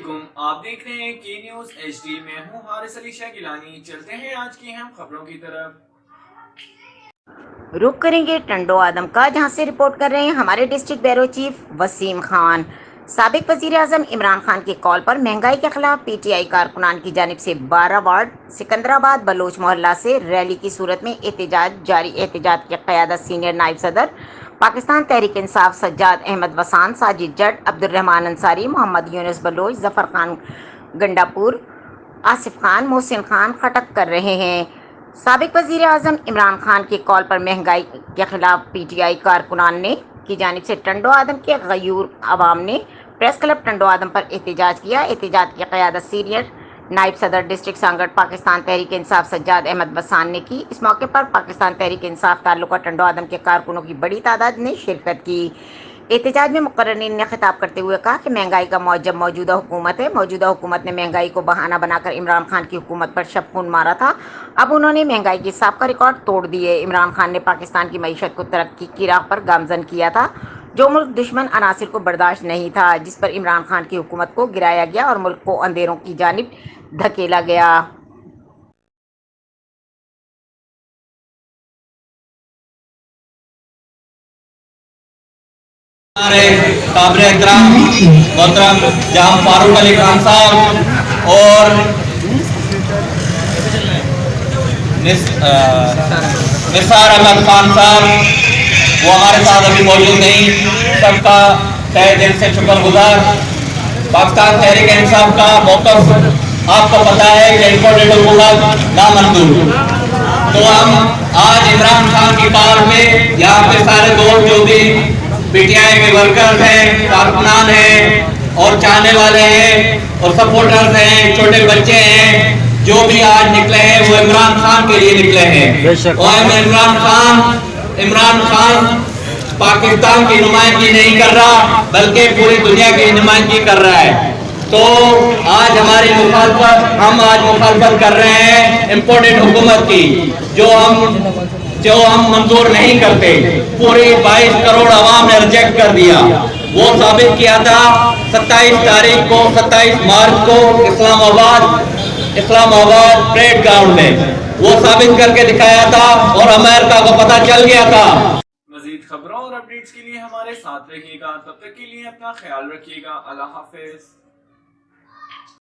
علیکم، آپ دیکھ رہے ہیں کی نیوز ایچ ڈی۔ میں ہوں حارث علی شاہ گیلانی۔ چلتے ہیں آج کی اہم خبروں کی طرف۔ رخ کریں گے ٹنڈو آدم کا، جہاں سے رپورٹ کر رہے ہیں ہمارے district bureau chief Waseem Khan. سابق وزیر اعظم عمران خان کے کال پر مہنگائی کے خلاف پی ٹی آئی کارکنان کی جانب سے 12 وارڈ سکندرآباد بلوچ محلہ سے ریلی کی صورت میں احتجاج جاری۔ احتجاج کی قیادت سینئر نائب صدر پاکستان تحریک انصاف سجاد احمد وسان، ساجد جٹ، عبدالرحمان انصاری، محمد یونس بلوچ، ظفر خان گنڈا پور، آصف خان، محسن خان خٹک کر رہے ہیں۔ سابق وزیر اعظم عمران خان کے کال پر مہنگائی کے خلاف پی ٹی آئی کارکنان کی جانب سے ٹنڈو آدم کے غیور عوام نے پریس کلب ٹنڈو آدم پر احتجاج کیا۔ احتجاج کی قیادت سینئر نائب صدر ڈسٹرکٹ سانگڑ پاکستان تحریک انصاف سجاد احمد وسان نے کی۔ اس موقع پر پاکستان تحریک انصاف تعلقہ ٹنڈو آدم کے کارکنوں کی بڑی تعداد نے شرکت کی۔ احتجاج میں مقررین نے خطاب کرتے ہوئے کہا کہ مہنگائی کا موجب موجودہ حکومت ہے۔ موجودہ حکومت نے مہنگائی کو بہانہ بنا کر عمران خان کی حکومت پر شب خون مارا تھا۔ اب انہوں نے مہنگائی کے سابقہ ریکارڈ توڑ دیے۔ عمران خان نے پاکستان کی معیشت کو ترقی کی راہ پر گامزن کیا تھا، جو ملک دشمن عناصر کو برداشت نہیں تھا، جس پر عمران خان کی حکومت کو گرایا گیا اور ملک کو اندھیروں کی جانب دھکیلا گیا۔ ہمارے قابل احترام محترم جہاں فاروق علی خان صاحب اور نثار احمد خان صاحب وہ ہمارے ساتھ ابھی موجود نہیں، سب کا تہہ دل سے شکر گزار۔ پاکستان تحریک انصاف کا موقف آپ کو پتا ہے کہ امپورٹڈ حکومت نامنظور، تو ہم آج عمران خان کی کال میں یہاں پہ سارے دوست جو بھی پی ٹی آئی کے ورکرز ہیں، کارکنان ہیں اور چاہنے والے ہیں اور سپورٹرز ہیں، چھوٹے بچے ہیں، جو بھی آج نکلے ہیں وہ عمران خان کے لیے نکلے ہیں۔ اور عمران خان پاکستان کی نمائندگی نہیں کر رہا بلکہ پوری دنیا کی نمائندگی کر رہا ہے۔ تو آج ہم آج مخالفت کر رہے ہیں امپورٹڈ حکومت کی، جو ہم منظور نہیں کرتے۔ پوری 22 کروڑ عوام نے ریجیکٹ کر دیا۔ وہ ثابت کیا تھا 27 مارچ کو اسلام آباد پریڈ گراؤنڈ میں، وہ ثابت کر کے دکھایا تھا اور امریکہ کو پتہ چل گیا تھا۔ مزید خبروں اور اپڈیٹس کے لیے ہمارے ساتھ رہیے گا، تب تک کے لیے اپنا خیال رکھیے گا۔ اللہ حافظ۔